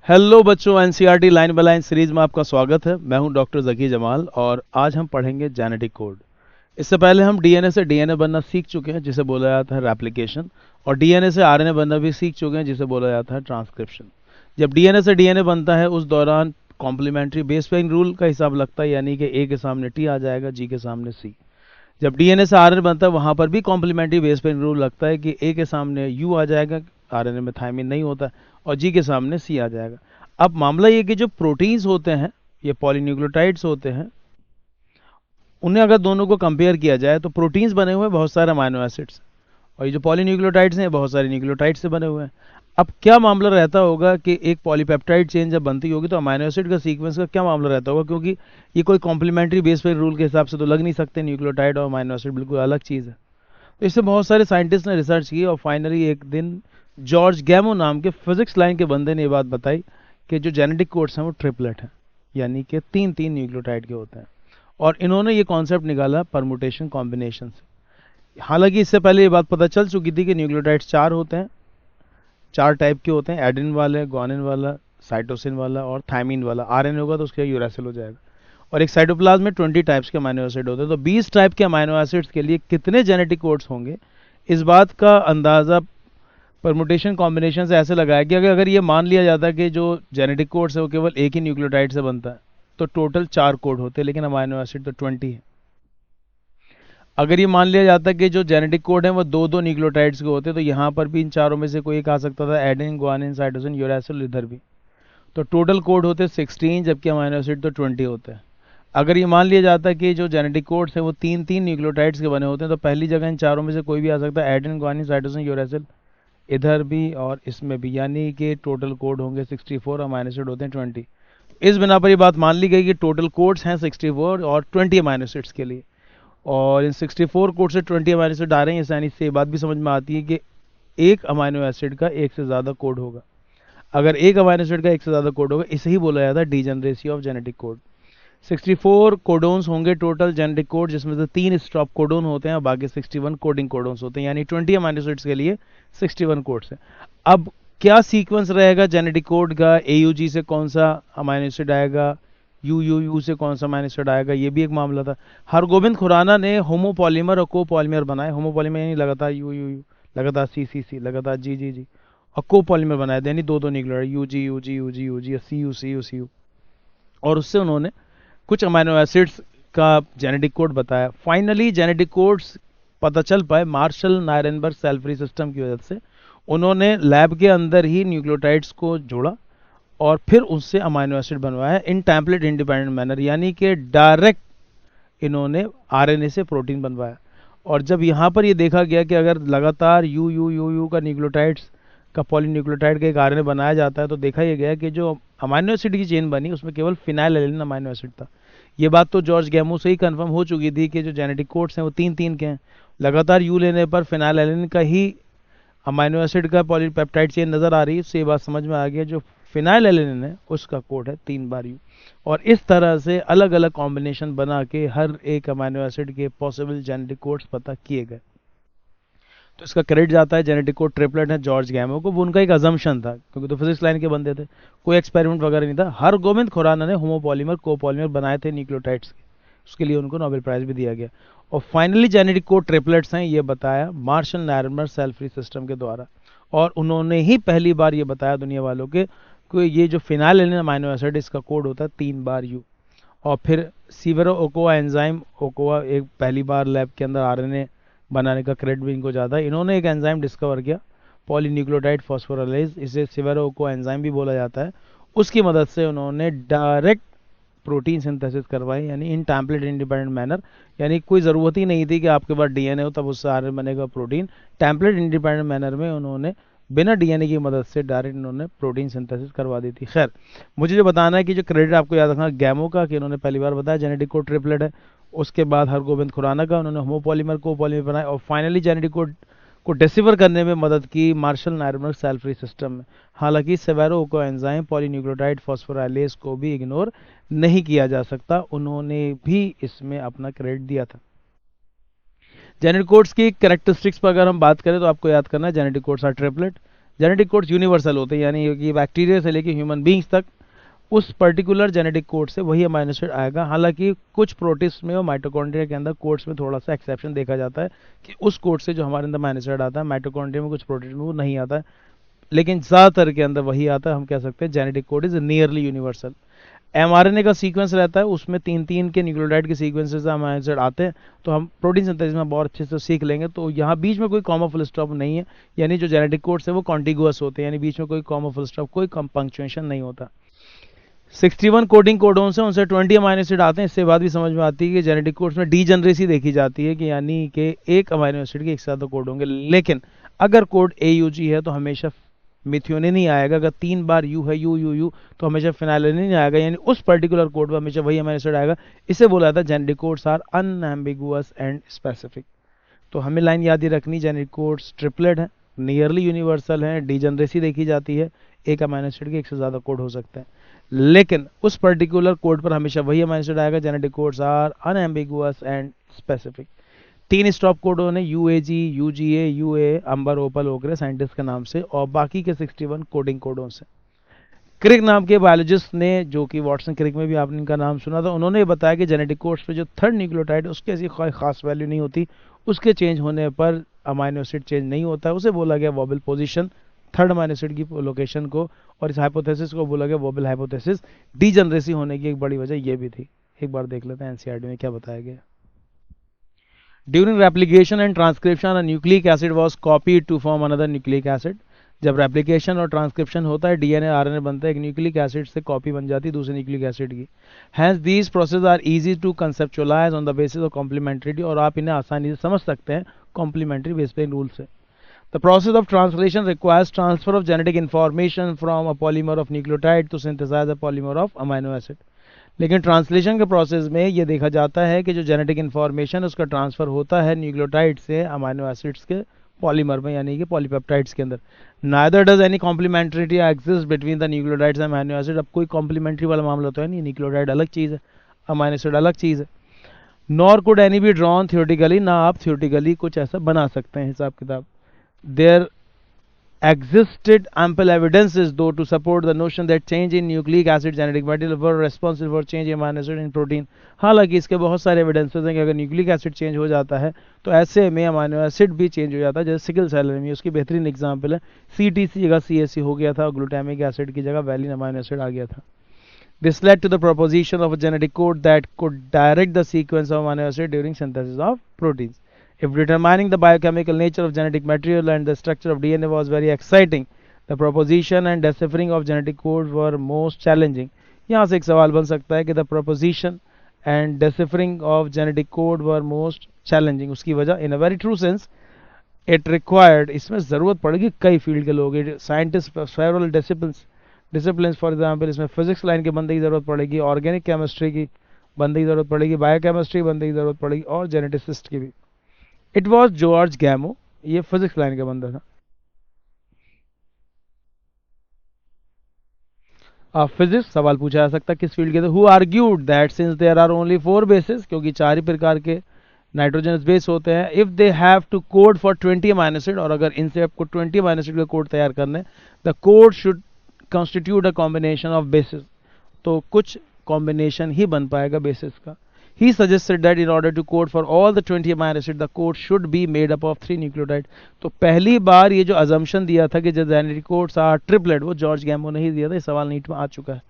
Hello बच्चों, NCERT line by line series में आपका स्वागत है। मैं हूं डॉक्टर जकी जमाल और आज हम पढ़ेंगे जेनेटिक कोड। इससे पहले हम डीएनए से डीएनए बनना सीख चुके हैं, जिसे बोला जाता है रेप्लिकेशन, और डीएनए से आरएनए बनना भी सीख चुके हैं, जिसे बोला जाता है ट्रांसक्रिप्शन। जब डीएनए से डीएनए बनता है उस दौरान कॉम्प्लीमेंट्री बेस पेयरिंग रूल का हिसाब लगता है, यानी कि ए के सामने टी आ जाएगा, जी के सामने सी। जब डीएनए से आरएनए बनता है वहां पर भी कॉम्प्लीमेंट्री बेस पेयरिंग रूल लगता है कि ए के सामने यू आ जाएगा, आरएनए में थायमिन नहीं होता, और जी के सामने सी आ जाएगा। अब मामला ये कि जो प्रोटीन्स होते हैं, ये पॉलीन्यूक्लियोटाइड्स होते हैं, उन्हें अगर दोनों को कंपेयर किया जाए तो प्रोटीन्स बने हुए हैं बहुत सारे अमाइनो एसिड्स, और ये जो पॉलीन्यूक्लियोटाइड्स हैं बहुत सारे न्यूक्लियोटाइड से बने हुए हैं। अब क्या मामला रहता होगा कि एक पॉलीपेप्टाइड चेन जब बनती होगी तो अमाइनो एसिड का सीक्वेंस का क्या मामला रहता होगा, क्योंकि ये कोई कॉम्प्लीमेंट्री बेस पेयर रूल के हिसाब से तो लग नहीं सकते। न्यूक्लियोटाइड और अमाइनो एसिड बिल्कुल अलग चीज़ है। तो इससे बहुत सारे साइंटिस्ट ने रिसर्च की और फाइनली एक दिन जॉर्ज गैमो नाम के फिजिक्स लाइन के बंदे ने ये बात बताई कि जो जेनेटिक कोड्स हैं वो ट्रिपलेट हैं, यानी कि तीन तीन न्यूक्लियोटाइड के होते हैं। और इन्होंने ये कॉन्सेप्ट निकाला परमुटेशन कॉम्बिनेशन से। हालांकि इससे पहले ये बात पता चल चुकी थी कि न्यूक्लियोटाइड्स चार होते हैं, चार टाइप के होते हैं, एडिन वाले, ग्वानिन वाला, साइटोसिन वाला और थायमिन वाला। आरएनए होगा तो उसके यूरेसिल हो जाएगा। और एक साइटोप्लाज्म में 20 टाइप्स के अमाइनो एसिड होते हैं। तो 20 टाइप के अमाइनो एसिड्स के लिए कितने जेनेटिक कोड्स होंगे, इस बात का अंदाज़ा परमुटेशन कॉम्बिनेशन से ऐसे लगाया कि अगर ये मान लिया जाता है कि जो जेनेटिक कोड्स है वो केवल एक ही न्यूक्लियोटाइड से बनता है तो टोटल 4 कोड होते हैं, लेकिन अमाइनो एसिड तो 20 है। अगर ये मान लिया जाता है कि जो जेनेटिक कोड है वो दो दो न्यूक्लियोटाइड्स के होते हैं तो यहाँ पर भी इन चारों में से कोई एक आ सकता था, एडिन, ग्वानिन, साइटोसिन, यूरेसिल, इधर भी। तो टोटल कोड होते 16, जबकि अमाइनो एसिड तो 20 होते हैं। अगर ये मान लिया जाता है कि जो जेनेटिक कोड्स है वो तीन तीन न्यूक्लियोटाइड्स के बने होते हैं तो पहली जगह इन चारों में से कोई भी आ सकता है, एडिन, ग्वानिन, साइटोसिन, यूरेसिल, इधर भी और इसमें भी, यानी कि टोटल कोड होंगे 64 और अमाइनो एसिड होते हैं 20। इस बिना पर ये बात मान ली गई कि टोटल कोड्स हैं 64 और 20 अमाइनो एसिड्स के लिए। और इन 64 कोड से 20 अमाइनो एसिड आ रहे हैं, यानी इससे ये बात भी समझ में आती है कि एक अमाइनो एसिड का एक से ज़्यादा कोड होगा। अगर एक अमाइनो एसिड का एक से ज़्यादा कोड होगा, इसे ही बोला जाता है degeneracy of genetic code. 64 codons होंगे टोटल जेनेटिक कोड, जिसमें से 3 स्टॉप कोडोन होते हैं और बाकी 61 कोडिंग कोडोन्स होते हैं, यानी 20 अमाइनो एसिड्स के लिए 61 कोड्स हैं। अब क्या सीक्वेंस रहेगा जेनेटिक कोड का, AUG से कौन सा अमाइनो एसिड आएगा, UUU से कौन सा अमाइनो एसिड आएगा, ये भी एक मामला था। हरगोबिंद खुराना ने होमोपॉलीमर और कोपॉलीमर बनाए। होमोपॉलीमर यानी लगातार UUU, लगातार CCC, लगातार GGG, और कोपॉलीमर बनाए थे यानी दो दो न्यूक्लियोटाइड UG, CU, और उससे उन्होंने कुछ अमाइनो एसिड्स का जेनेटिक कोड बताया। फाइनली जेनेटिक कोड्स पता चल पाए मार्शल नायरनबर्ग सेल फ्री सिस्टम की वजह से। उन्होंने लैब के अंदर ही न्यूक्लियोटाइड्स को जोड़ा और फिर उससे अमाइनो एसिड बनवाया इन टेम्पलेट इंडिपेंडेंट मैनर, यानी कि डायरेक्ट इन्होंने आरएनए से प्रोटीन बनवाया। और जब यहाँ पर ये देखा गया कि अगर लगातार UUU का न्यूक्लियोटाइड्स का पॉलीन्यूक्लियोटाइड का एक आरएनए बनाया जाता है तो देखा यह गया कि जो अमाइनो एसिड की चेन बनी उसमें केवल फिनाइलएलेनिन अमाइनो एसिड था। ये बात तो जॉर्ज गैमो से ही कंफर्म हो चुकी थी कि जो जेनेटिक कोड्स हैं वो तीन तीन के हैं। लगातार यू लेने पर फिनाइलएलेनिन का ही अमाइनो एसिड का पॉलीपेप्टाइड चेन नज़र आ रही है। इससे ये बात समझ में आ गया जो फिनाइलएलेनिन है उसका कोड है 3 बार यू। और इस तरह से अलग अलग कॉम्बिनेशन बना के हर एक अमाइनो एसिड के पॉसिबल जेनेटिक कोड्स पता किए गए। तो इसका क्रेडिट जाता है जेनेटिक कोड ट्रिपलेट है जॉर्ज गैमो को। वो उनका एक अजम्पशन था, क्योंकि तो फिजिक्स लाइन के बंदे थे, कोई एक्सपेरिमेंट वगैरह नहीं था। हरगोबिंद खुराना ने होमोपॉलीमर कोपॉलीमर बनाए थे न्यूक्लियोटाइड्स के, उसके लिए उनको नोबेल प्राइज भी दिया गया। और फाइनली जेनेटिक कोड ट्रिपलेट्स हैं ये बताया मार्शल नायरनबर्ग सेल फ्री सिस्टम के द्वारा। और उन्होंने ही पहली बार ये बताया दुनिया वालों के कि ये जो फिनाइलएलेनिन अमाइनो एसिड इसका कोड होता है 3 बार यू। और फिर सीवेरो ओकोआ एंजाइम, ओकोआ एक पहली बार लैब के अंदर आरएनए बनाने का क्रेडिट भी इनको ज़्यादा है। इन्होंने एक एंजाइम डिस्कवर किया पॉलीन्यूक्लियोटाइड फॉस्फोराइलेज, इसे सीवेरो ओकोआ एंजाइम भी बोला जाता है। उसकी मदद से उन्होंने डायरेक्ट प्रोटीन सिंथेसिस करवाई, यानी इन टेम्पलेट इंडिपेंडेंट मैनर, यानी कोई ज़रूरत ही नहीं थी कि आपके पास डीएनए हो तब उससे आरएनए बनेगा प्रोटीन। टेम्पलेट इंडिपेंडेंट मैनर में उन्होंने बिना डीएनए की मदद से डायरेक्ट इन्होंने प्रोटीन सिंथेसिस करवा दी थी। खैर, मुझे जो बताना है कि जो क्रेडिट आपको याद रखना गैमो का, कि उन्होंने पहली बार बताया जेनेटिक कोड ट्रिपलेट है। उसके बाद हरगोबिंद खुराना का, उन्होंने होमोपॉलीमर कोपॉलीमर बनाए। और फाइनली जेनेटिक कोड को डिसिफर करने में मदद की मार्शल नायरनबर्ग सेल फ्री सिस्टम में। हालांकि सेवेरो ओको एंजाइम पॉलीन्यूक्लियोटाइड फॉस्फोराइलेज को भी इग्नोर नहीं किया जा सकता, उन्होंने भी इसमें अपना क्रेडिट दिया था। जेनेटिक कोड्स की कैरेक्टरिस्टिक्स पर अगर हम बात करें तो आपको याद करना है genetic codes are triplet, genetic codes universal होते हैं, यानी कि बैक्टीरिया से लेकर ह्यूमन बींग्स तक उस पर्टिकुलर जेनेटिक कोड से वही अमाइनो एसिड आएगा। हालांकि कुछ प्रोटिस्ट में और माइटोकॉन्ड्रिया के अंदर कोड्स में थोड़ा सा एक्सेप्शन देखा जाता है कि उस कोड से जो हमारे अंदर अमाइनो एसिड आता है, माइटोकॉन्ड्रिया में कुछ प्रोटीन में वो नहीं आता है, लेकिन ज़्यादातर के अंदर वही आता है। हम कह सकते हैं genetic code is nearly universal. MRNA का सीक्वेंस रहता है, उसमें 3-3 के न्यूक्लियोटाइड के सीक्वेंसेस से अमाइनो एसिड आते हैं, तो हम प्रोटीन सिंथेसिस में बहुत अच्छे से सीख लेंगे। तो यहाँ बीच में कोई कॉमा फुल स्टॉप नहीं है, यानी जो जेनेटिक कोड्स है वो कॉन्टिगुअस होते हैं, यानी बीच में कोई कॉमा फुल स्टॉप, कोई पंक्चुएशन नहीं होता। 61 कोडिंग कोडोन्स हैं, उनसे 20 अमाइनो एसिड आते हैं। इससे बात भी समझ में आती है कि जेनेटिक कोड्स में डीजनरेसी देखी जाती है, कि यानी कि एक अमाइनो एसिड के एक से ज़्यादा कोड होंगे। लेकिन अगर कोड AUG है तो हमेशा मिथियोनिन ही आएगा। अगर 3 बार यू है, यू तो हमेशा फिनाइलिन आएगा, यानी उस पर्टिकुलर कोड पर हमेशा वही अमाइनो एसिड आएगा। इसे बोला जाता है genetic codes are unambiguous and specific. तो हमें लाइन याद ही रखनी, जेनेटिक कोड्स ट्रिपलेट है, नियरली यूनिवर्सल है, डीजनरेसी देखी जाती है, एक अमाइनो एसिड के एक से ज़्यादा कोड हो सकते हैं, लेकिन उस पर्टिकुलर कोड पर हमेशा वही अमाइनो एसिड आएगा। Genetic codes are unambiguous and specific. 3 stop codon है, UAG, UGA, UA, amber, opal, ochre scientist के नाम से, और बाकी के 61 कोडिंग कोडोन से। क्रिक नाम के बायोलॉजिस्ट ने, जो कि वाटसन क्रिक में भी आपने इनका नाम सुना था, उन्होंने बताया कि जेनेटिक कोड्स पे जो थर्ड न्यूक्लियोटाइड है उसकी ऐसी कोई खास वैल्यू नहीं होती, उसके चेंज होने पर अमाइनो एसिड चेंज नहीं होता है। उसे बोला गया wobble position, third amino acid की लोकेशन को, और इस हाइपोथेसिस को बोला गया वोबल हाइपोथेसिस। डीजनरेसी होने की एक बड़ी वजह यह भी थी। एक बार देख लेते हैं एनसीईआरटी में क्या बताया गया। During replication and transcription, a nucleic acid was copied to form another nucleic acid. जब रेप्लिकेशन और ट्रांसक्रिप्शन होता है, डीएनए आरएनए बनता है, एक न्यूक्लिक एसिड से कॉपी बन जाती है दूसरे न्यूक्लिक एसिड की। Hence these process are easy to conceptualise on the basis of complementarity, और आप इन्हें आसानी से समझ सकते हैं कॉम्प्लीमेंट्री बेसिक रूल से। The process of translation requires transfer of genetic information from a polymer of nucleotide to synthesise a polymer of amino acid. लेकिन ट्रांसलेशन के प्रोसेस में ये देखा जाता है कि जो जेनेटिक इन्फॉर्मेशन उसका ट्रांसफर होता है न्यूक्लियोटाइड से अमाइनो एसिड्स के पॉलीमर में, यानी कि पॉलीपेप्टाइड्स के अंदर। Neither does any complementarity exist between the nucleotides and amino acid. अब कोई कॉम्प्लीमेंट्री वाला मामला तो है नहीं, न्यूक्लियोटाइड अलग चीज़ है, अमाइनो एसिड अलग चीज़ है। Nor could any be drawn theoretically, ना आप थियोरेटिकली कुछ ऐसा बना सकते हैं हिसाब किताब। There existed ample evidences though to support the notion that change in nucleic acid genetic material were responsible for change in amino acid in protein। हालांकि इसके बहुत सारे एविडेंसेस हैं कि अगर न्यूक्लिक एसिड चेंज हो जाता है तो ऐसे में अमाइनो एसिड भी चेंज हो जाता है, जैसे सिकल सेल एनीमिया उसकी बेहतरीन एग्जांपल है। CTC जगह CAC हो गया था, ग्लूटामिक एसिड की जगह वैलिन अमाइनो एसिड आ गया था। This led to the proposition of a genetic code that could direct the sequence of amino acid during synthesis of proteins. If determining the biochemical nature of genetic material and the structure of DNA was very exciting, the proposition and deciphering of genetic codes were most challenging. यहाँ से एक सवाल बन सकता है कि the proposition and deciphering of genetic code were most challenging। उसकी वजह in a very true sense it required, इसमें ज़रूरत पड़ेगी कई फील्ड के लोग, scientist, several disciplines for example, इसमें फिजिक्स लाइन के बंदे की ज़रूरत पड़ेगी, ऑर्गेनिक केमिस्ट्री की बंदे की ज़रूरत पड़ेगी, बायोकेमिस्ट्री बंदे की ज़रूरत पड़ेगी, और जेनेटिसिस्ट की भी। इट वॉज जॉर्ज गैमो, ये फिजिक्स लाइन का बंदा था। फिजिक्स सवाल पूछा जा सकता है किस फील्ड के थे। Who argued that since there are only 4 bases, क्योंकि 4 ही प्रकार के नाइट्रोजनस बेस होते हैं, if they have to code for 20 amino acid, और अगर इनसे आपको 20 अमाइनो एसिड का कोड तैयार करना है, the code should constitute a combination of bases, तो कुछ कॉम्बिनेशन ही बन पाएगा बेसिस का। He suggested that in order to code for all the 20 amino acids, the code should be made up of 3 nucleotides। तो पहली बार ये जो assumption दिया था कि जो जेनेटिक कोड्स आर ट्रिपलेट, वो जॉर्ज गैमो ने ही दिया था। ये सवाल नीट में आ चुका है।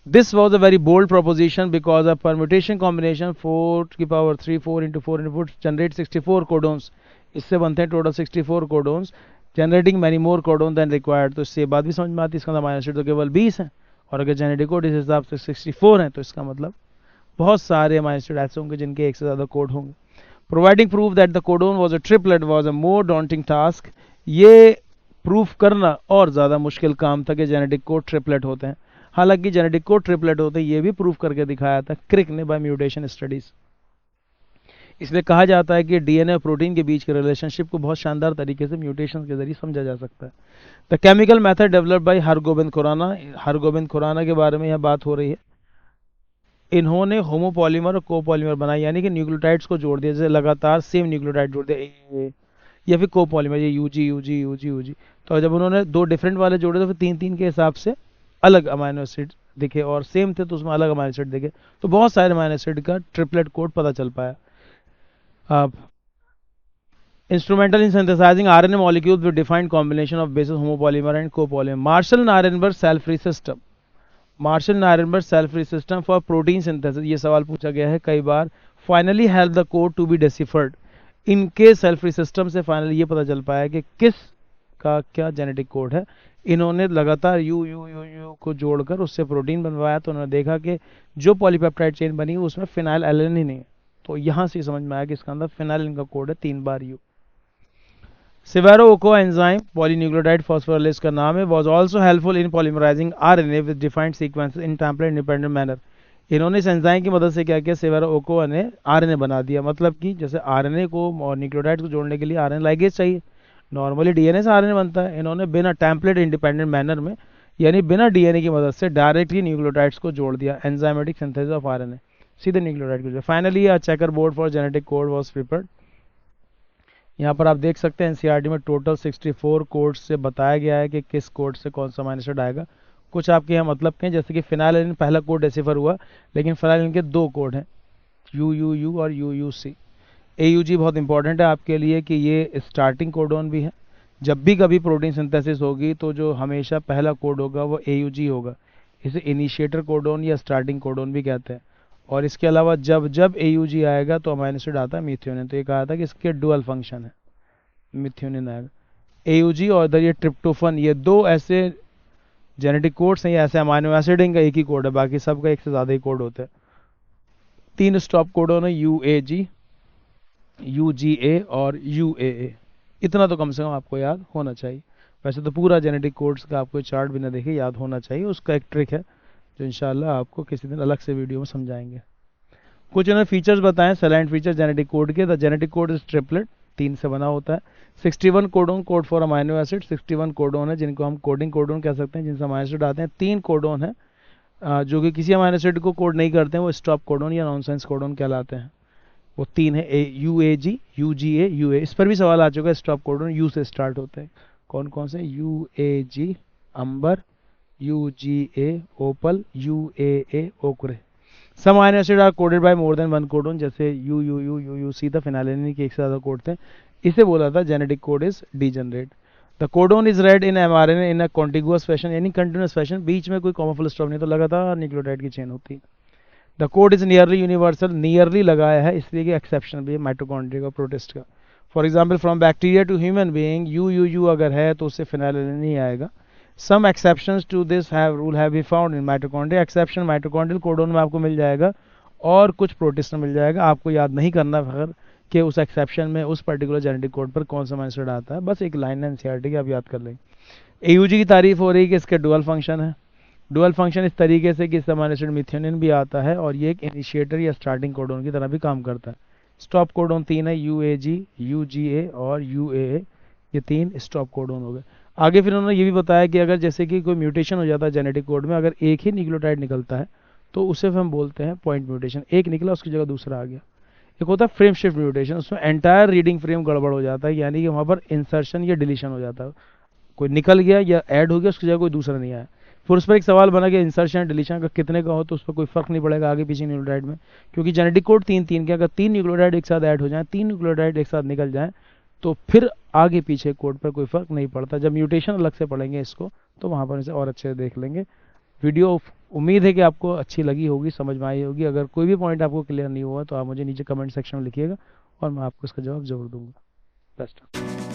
This was a very bold proposition because a permutation combination 4⁻³ 4 into 4 into 4 generate 64 codons। इससे बनते हैं total 64 codons, generating many more codon than required. तो इससे बात भी समझ में आती है, इसका अमाइनो एसिड तो केवल 20 है, और अगर जेनेटिक कोड इस हिसाब से 64 है तो इसका मतलब बहुत सारे अमाइनो एसिड ऐसे होंगे जिनके एक से ज़्यादा कोड होंगे। Providing proof that the codon was a triplet was a more daunting task. ये प्रूफ करना और ज़्यादा मुश्किल काम था कि जेनेटिक कोड ट्रिपलेट होते हैं। हालांकि जेनेटिक कोड ट्रिपलेट होते हैं ये भी प्रूफ करके दिखाया था क्रिक ने बाय म्यूटेशन स्टडीज। इसलिए कहा जाता है कि डीएनए और प्रोटीन के बीच के रिलेशनशिप को बहुत शानदार तरीके से म्यूटेशन के जरिए समझा जा सकता है। The chemical method developed by Hargobind Khorana, Hargobind Khorana के बारे में यह बात हो रही है। इन्होंने होमोपॉलीमर और कोपॉलीमर बनाए, यानी कि न्यूक्लियोटाइड्स को जोड़ दिया, जैसे लगातार सेम न्यूक्लियोटाइड जोड़ दिया, या फिर कोपॉलीमर, ये यूजी यूजी यूजी यूजी। तो जब उन्होंने दो डिफरेंट वाले जोड़े तो फिर 3-3 के हिसाब से अलग अमाइनो एसिड दिखे, और सेम थे तो उसमें अलग अमाइनो एसिड दिखे। तो बहुत सारे अमाइनो एसिड का ट्रिपलेट कोड पता चल पाया। अब instrumental in synthesizing RNA molecules with defined combination of bases, homopolymer and copolymer. Marshall Nirenberg cell-free system. Marshall Nirenberg cell-free system for protein synthesis. ये सवाल पूछा गया है कई बार। Finally help the code to be deciphered. इनके cell-free system से finally ये पता चल पाया कि किस का क्या जेनेटिक कोड है। इन्होंने लगातार यू यू यू यू को जोड़कर उससे प्रोटीन बनवाया, तो उन्होंने देखा कि जो पॉलीपेप्टाइड चेन बनी उसमें फिनाइल एलेनिन ही नहीं है। तो यहाँ से समझ में आया कि इसका अंदर फिनाइल का कोड है 3 बार you. Severo-Ochoa enzyme, polynucleotide phosphorylase का नाम है, was also helpful in polymerizing RNA with defined sequences in template independent manner. इन्होंने इस एंजाइम की मदद से क्या किया, सेवेरो-ओकोआ ने आरएनए बना दिया। मतलब कि जैसे आरएनए को और न्यूक्लियोटाइड को जोड़ने के लिए आरएनए लाइगेज चाहिए, नॉर्मली डीएनए से आरएनए बनता है। इन्होंने बिना टेम्पलेट इंडिपेंडेंट मैनर में, यानी बिना डीएनए की मदद से डायरेक्टली न्यूक्लियोटाइड्स को जोड़ दिया। एंजाइमेटिक सिंथेसिस ऑफ आरएनए, सीधे न्यूक्लियोटाइड को जोड़ा। Finally a checker board for genetic code was prepared. यहाँ पर आप देख सकते हैं एनसीईआरटी में टोटल 64 कोड्स से बताया गया है कि किस कोड से कौन सा अमाइनो एसिड आएगा। कुछ आपके यहाँ मतलब के हैं, जैसे कि फिनाइलिन पहला कोड डेसिफर हुआ, लेकिन फिनाइलिन के 2 कोड हैं, यू यू यू और यू यू सी। AUG बहुत इंपॉर्टेंट है आपके लिए कि ये स्टार्टिंग कोडोन भी है। जब भी कभी प्रोटीन सिंथेसिस होगी तो जो हमेशा पहला कोड होगा वो AUG होगा। इसे इनिशिएटर कोडोन या स्टार्टिंग कोडोन भी कहते हैं। और इसके अलावा जब जब AUG आएगा तो अमाइनो एसिड आता है मिथ्योनिन। तो ये कहा था कि इसके डुअल फंक्शन है, मिथ्योनिन आएगा। AUG और इधर ये ट्रिप्टोफन, ये 2 ऐसे जेनेटिक कोड्स हैं, ये ऐसे अमाइनो एसिड इनका एक ही कोड है, बाकी सबका एक से ज़्यादा ही कोड होता है। 3 स्टॉप कोडोन है, UAG, UGA और UAA। इतना तो कम से कम आपको याद होना चाहिए। वैसे तो पूरा जेनेटिक कोड्स का आपको चार्ट बिना देखे याद होना चाहिए, उसका एक ट्रिक है जो इंशाल्लाह आपको किसी दिन अलग से वीडियो में समझाएंगे। कुछ इन्होंने फीचर्स बताएं, सेलेंट फीचर जेनेटिक कोड के। The genetic code is triplet, 3 से बना होता है। 61 codon, code for amino acid. 61 codon है जिनको हम कोडिंग कोडोन कह सकते हैं, जिनसे अमाइनो एसिड आते हैं। 3 कोडोन है जो कि किसी अमाइनो एसिड को कोड नहीं करते हैं, वो स्टॉप कोडोन या नॉनसेंस कोडोन कहलाते हैं। वो 3 है, UAG, UGA, UA। इस पर भी सवाल आ चुका है, स्टॉप कोडोन यू से स्टार्ट होते हैं। कौन कौन से? UAG Ambar, UGA opal, UAA ochre. Some amino acid are coded by more than 1 codon, जैसे UUC था, फिनाइलिन के एक से ज़्यादा कोड थे। इसे बोला था genetic code is degenerate. The codon is red in mRNA in a contiguous fashion, यानी कंटिन्यूस फैशन, बीच में कोई कॉमा फुल स्टॉप नहीं, तो लगातार न्यूक्लियोटाइड की चेन होती है। The code is nearly universal, nearly लगाया है इसलिए कि एक्सेप्शन भी है माइटोकॉन्ड्रिया का, प्रोटिस्ट का। For example from bacteria to human being, U अगर है तो उससे फिनाइलिन नहीं आएगा। Some exceptions to this rule have been found in mitochondria. Exception mitochondrial codon में आपको मिल जाएगा और कुछ प्रोटिस्ट में मिल जाएगा। आपको याद नहीं करना फिर कि उस एक्सेप्शन में उस पर्टिकुलर जेनेटिक कोड पर कौन सा अमाइनो एसिड आता है, बस एक लाइन है एनसीईआरटी की, आप याद कर लेंगे। AUG की तारीफ हो रही है कि इसके डुअल फंक्शन है। डुअल फंक्शन इस तरीके से कि इस अमाइनो एसिड मिथ्योनिन भी आता है और ये एक इनिशिएटर या स्टार्टिंग कोडोन की तरह भी काम करता है। स्टॉप कोडोन 3 है, UAG, UGA और UAA, ये 3 स्टॉप कोडोन हो गए। आगे फिर उन्होंने ये भी बताया कि अगर जैसे कि कोई म्यूटेशन हो जाता है जेनेटिक कोड में, अगर एक ही न्यूक्लियोटाइड निकलता है तो उसे हम बोलते हैं पॉइंट म्यूटेशन। एक निकला उसकी जगह दूसरा आ गया। एक होता है फ्रेम शिफ्ट म्यूटेशन, उसमें एंटायर रीडिंग फ्रेम गड़बड़ हो जाता है, यानी कि वहाँ पर इंसर्शन या डिलीशन हो जाता है। कोई निकल गया या ऐड हो गया, उसकी जगह कोई दूसरा नहीं आया। फिर उस पर एक सवाल बना कि इंसर्शन डिलीशन का कितने का हो, तो उस पर कोई फर्क नहीं पड़ेगा आगे पीछे न्यूक्लियोटाइड में, क्योंकि जेनेटिक कोड 3-3 के। अगर 3 न्यूक्लियोटाइड एक साथ ऐड हो जाए, 3 न्यूक्लियोटाइड एक साथ निकल जाए, तो फिर आगे पीछे कोड पर कोई फर्क नहीं पड़ता। जब म्यूटेशन अलग से पढ़ेंगे इसको, तो वहाँ पर इसे और अच्छे से देख लेंगे। वीडियो उम्मीद है कि आपको अच्छी लगी होगी, समझ में आई होगी। अगर कोई भी पॉइंट आपको क्लियर नहीं हुआ तो आप मुझे नीचे कमेंट सेक्शन में लिखिएगा और मैं आपको इसका जवाब जरूर दूंगा। बेस्ट।